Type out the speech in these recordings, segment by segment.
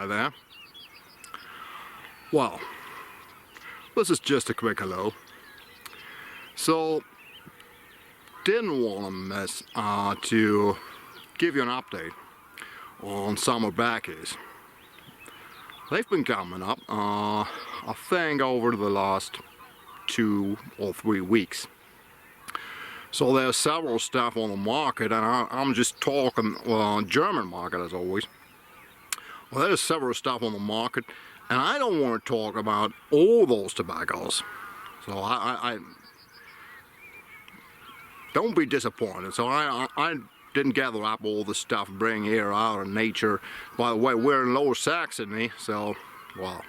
hi there. Well, this is just a quick hello. So, didn't want to miss to give you an update on summer backies. They've been coming up, I think, over the last 2 or 3 weeks. So there's several stuff on the market, and I'm just talking German market as always. Well, there's several stuff on the market, and I don't want to talk about all those tobaccos. So I don't be disappointed. So I didn't gather up all the stuff, bring here out of nature. By the way, we're in Lower Saxony, so, well,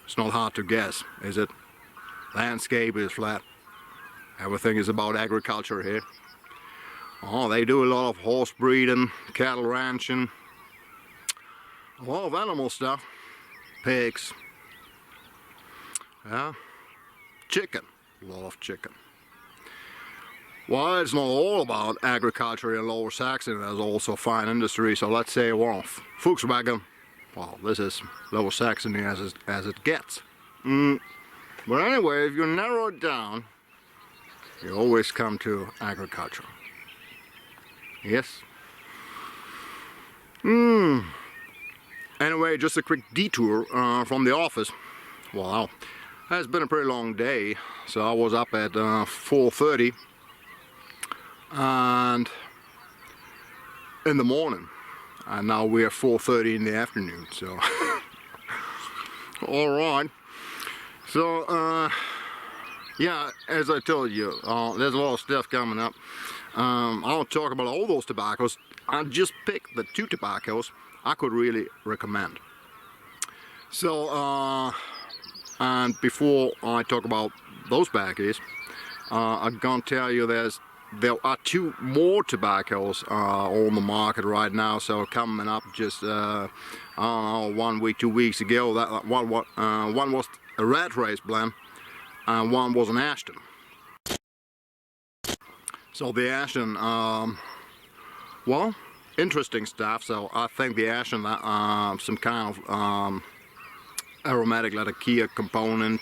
it's not hard to guess, is it? Landscape is flat. Everything is about agriculture here. Oh, they do a lot of horse breeding, cattle ranching, a lot of animal stuff, pigs, yeah, chicken, a lot of chicken. Well, it's not all about agriculture in Lower Saxony. There's also fine industry. So let's say, well, Volkswagen. Well, this is Lower Saxony as it gets. But anyway, if you narrow it down, you always come to agriculture. Yes. Anyway, just a quick detour from the office. Wow, it's been a pretty long day. So I was up at 4:30. And in the morning, and now we're 4:30 in the afternoon, so all right. So yeah, as I told you, there's a lot of stuff coming up. I'll talk about all those tobaccos. I just picked the 2 tobaccos I could really recommend. So and before I talk about those backies, I'm gonna tell you there are 2 more tobaccos on the market right now. So coming up just I don't know, 1 week, 2 weeks ago, that one was a red race blend and one was an Ashton. So the Ashton, well, interesting stuff. So I think the Ashton, some kind of aromatic latakia component,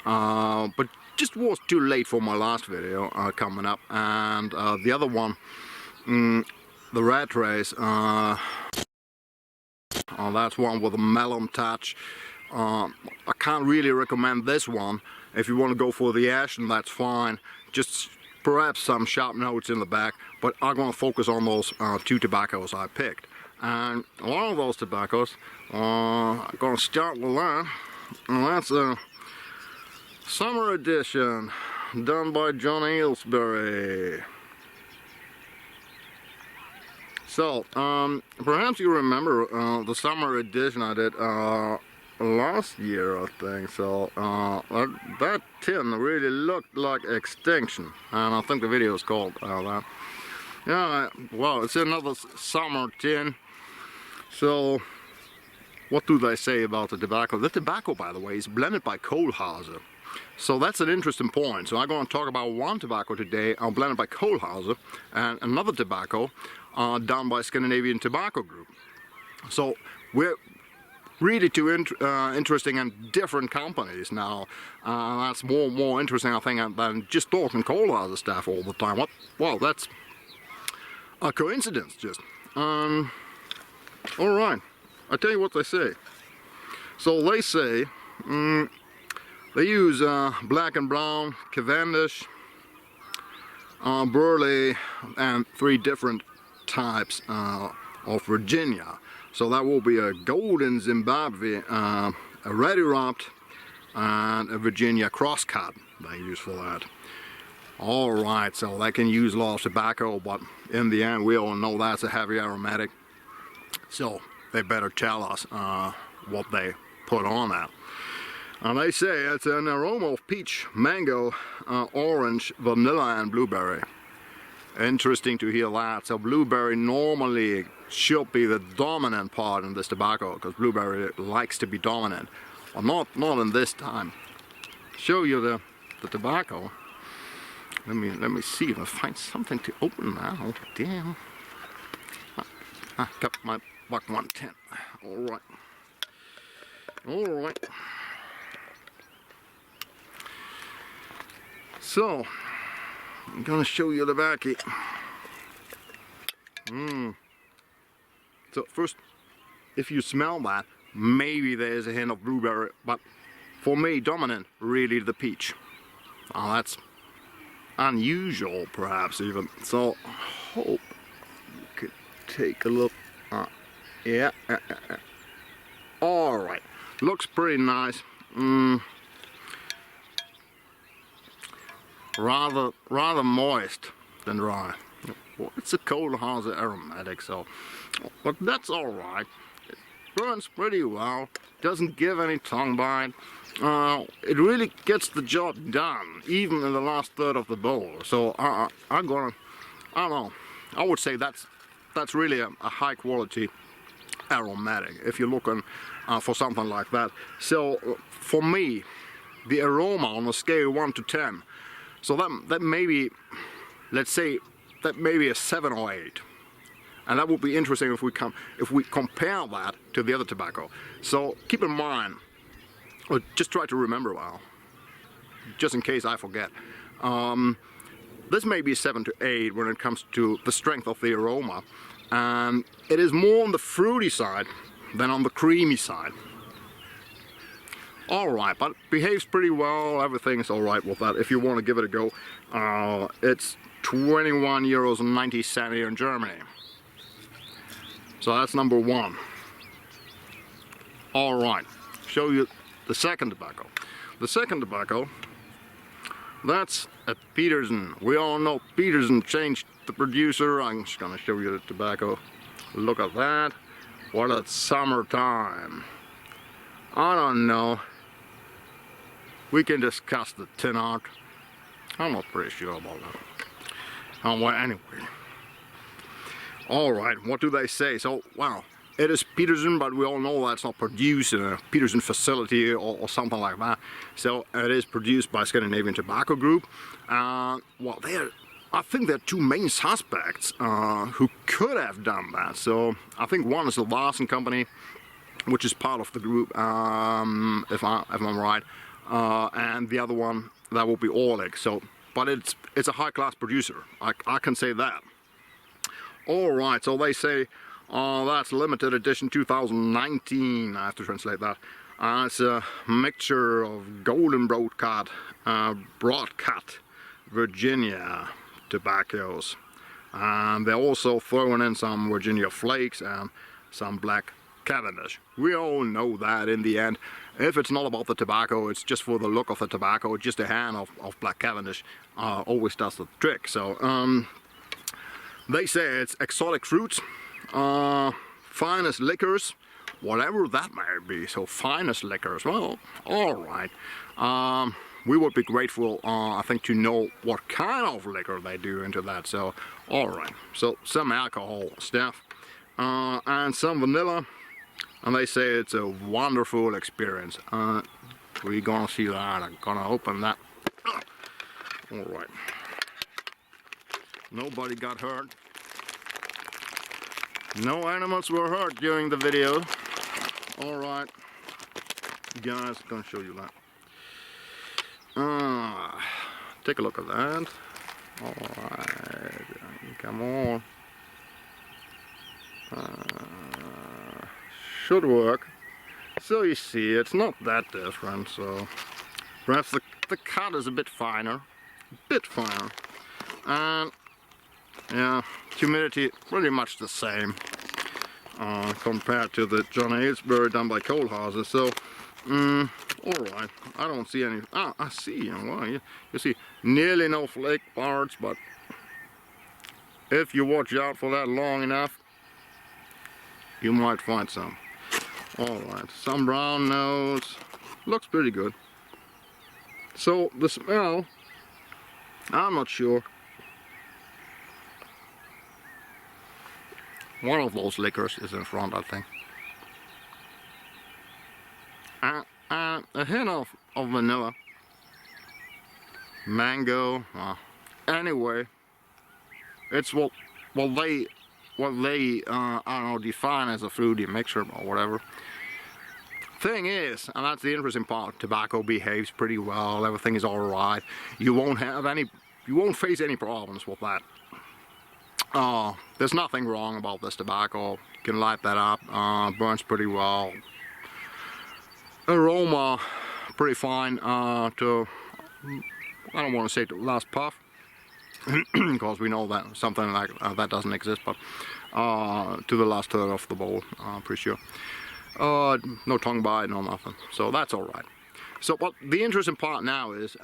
but just was too late for my last video coming up. And the other one, the red race, that's one with a melon touch. I can't really recommend this one. If you want to go for the Ashton, that's fine. Just perhaps some sharp notes in the back, but I'm going to focus on those 2 tobaccos I picked. And one of those tobaccos, I'm going to start with that, and that's a Summer Edition, done by John Aylesbury. So, perhaps you remember the Summer Edition I did last year, I think. So, that tin really looked like Extinction, and I think the video is called that. Yeah, well, it's another summer tin. So, what do they say about the tobacco? The tobacco, by the way, is blended by Kohlhauser. So that's an interesting point. So I'm going to talk about one tobacco today, blended by Kohlhauser, and another tobacco done by Scandinavian Tobacco Group. So we're really 2 interesting and different companies now. That's more interesting, I think, than just talking Kohlhauser stuff all the time. Well, that's a coincidence, just. All right, I'll tell you what they say. So they say. They use black and brown, Cavendish, Burley, and 3 different types of Virginia. So that will be a golden Zimbabwe, a ready wrapped, and a Virginia crosscut they use for that. Alright, so they can use a lot of tobacco, but in the end we all know that's a heavy aromatic. So they better tell us what they put on that. And they say it's an aroma of peach, mango, orange, vanilla and blueberry. Interesting to hear that. So blueberry normally should be the dominant part in this tobacco, because blueberry likes to be dominant. Well, not in this time. Show you the tobacco. Let me see if I find something to open now. Damn. I got my Buck 110. All right. All right. So, I'm gonna show you the backy. So first, if you smell that, maybe there's a hint of blueberry, but for me, dominant, really the peach. That's unusual, perhaps even. So, hope you could take a look. Yeah. All right, looks pretty nice. Rather moist than dry. Well, it's a cold house aromatic, so, but that's all right. It burns pretty well. Doesn't give any tongue bite. It really gets the job done, even in the last third of the bowl. So I don't know. I would say that's really a high quality aromatic if you're looking for something like that. So for me, the aroma on a scale 1 to 10. So that maybe, let's say, that maybe a 7 or 8, and that would be interesting if we compare that to the other tobacco. So keep in mind, or just try to remember, well, just in case I forget. This may be 7 to 8 when it comes to the strength of the aroma, and it is more on the fruity side than on the creamy side. Alright, but it behaves pretty well, everything's alright with that if you want to give it a go. It's 21 euros and 90 cents here in Germany. So that's number 1. Alright, show you the second tobacco. The second tobacco, that's a Peterson. We all know Peterson changed the producer. I'm just gonna show you the tobacco. Look at that. What a summertime. I don't know. We can discuss the tin art. I'm not pretty sure about that. Well, anyway. Alright, what do they say? So, well, it is Peterson, but we all know that's not produced in a Peterson facility or something like that. So, it is produced by Scandinavian Tobacco Group. Well, I think there are 2 main suspects who could have done that. So, I think one is the Larsen Company, which is part of the group, if I'm right. And the other one, that will be Orlik. So, but it's a high-class producer. I can say that. All right. So they say that's limited edition 2019. I have to translate that. It's a mixture of golden broadcut, Virginia tobaccos, and they're also throwing in some Virginia flakes and some black Cavendish. We all know that in the end, if it's not about the tobacco, it's just for the look of the tobacco, just a hand of black Cavendish always does the trick. So they say it's exotic fruits, finest liquors, whatever that may be. So finest liquors, well, all right. We would be grateful, I think, to know what kind of liquor they do into that. So, all right. So some alcohol stuff and some vanilla. And they say it's a wonderful experience. We're gonna see that. I'm gonna open that. All right. Nobody got hurt. No animals were hurt during the video. All right, guys, I'm gonna show you that. Take a look at that. All right, come on. Should work. So you see, it's not that different. So perhaps the cut is a bit finer, and yeah, humidity pretty much the same compared to the John Aylesbury done by Kohlhauser. So all right, I don't see any. I see. Well, you see nearly no flake parts, but if you watch out for that long enough, you might find some. Alright, some brown notes. Looks pretty good. So the smell, I'm not sure. One of those liquors is in front, I think. A hint of vanilla. Mango. Anyway, it's what they I don't know, define as a fruity mixture or whatever. thing is, and that's the interesting part, tobacco behaves pretty well, everything is alright. You won't face any problems with that. There's nothing wrong about this tobacco. You can light that up, burns pretty well. Aroma, pretty fine to, I don't want to say to last puff, because we know that something like that doesn't exist, but to the last third of the bowl, I'm pretty sure. No tongue bite, no nothing, so that's alright. So what the interesting part now is,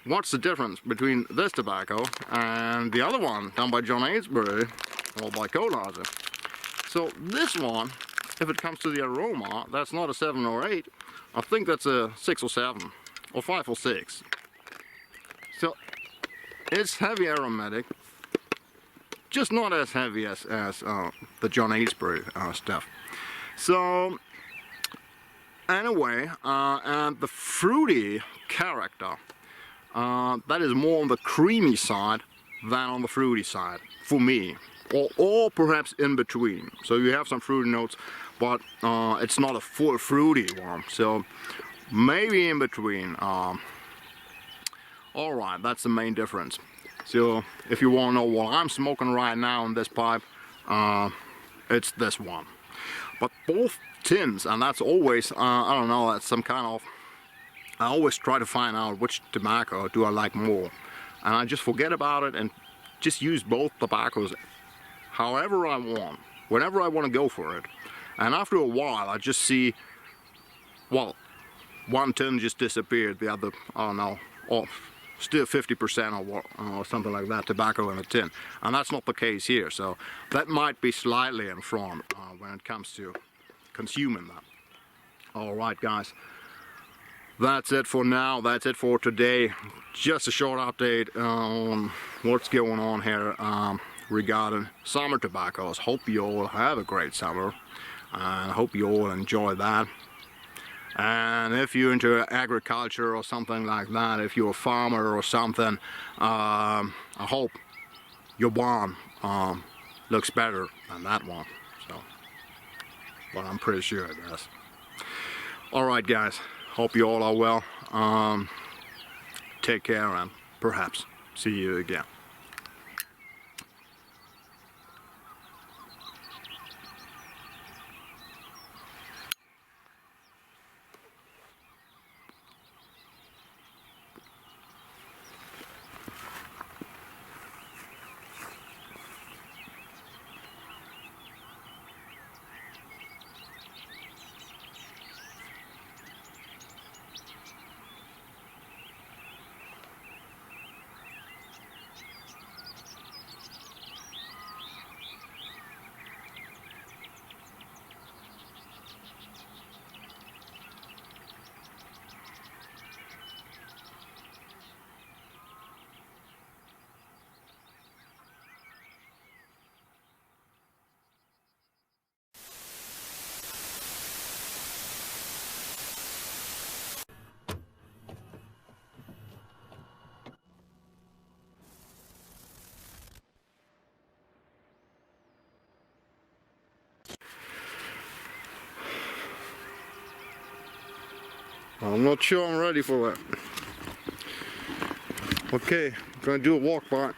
what's the difference between this tobacco and the other one done by John Ainsbury, or by Colaser? So this one, if it comes to the aroma, that's not a 7 or 8, I think that's a 6 or 7, or 5 or 6. So it's heavy aromatic, just not as heavy as the John Ainsbury stuff. So anyway, and the fruity character, that is more on the creamy side than on the fruity side, for me. Or perhaps in between. So you have some fruity notes, but it's not a full fruity one. So maybe in between. Alright, that's the main difference. So if you want to know what I'm smoking right now in this pipe, it's this one. But both tins, and that's always, I don't know, that's some kind of, I always try to find out which tobacco do I like more. And I just forget about it and just use both tobaccos however I want, whenever I want to go for it. And after a while I just see, well, one tin just disappeared, the other, I don't know, or still 50% or something like that tobacco in a tin. And that's not the case here, so that might be slightly in front when it comes to consuming that. Alright guys, that's it for now, that's it for today. Just a short update on what's going on here regarding summer tobaccos. Hope you all have a great summer, and I hope you all enjoy that. And if you're into agriculture or something like that, if you're a farmer or something, I hope your barn looks better than that one. So, but I'm pretty sure it does. Alright guys, hope you all are well. Take care and perhaps see you again. I'm not sure I'm ready for that. Okay, I'm gonna do a walk by.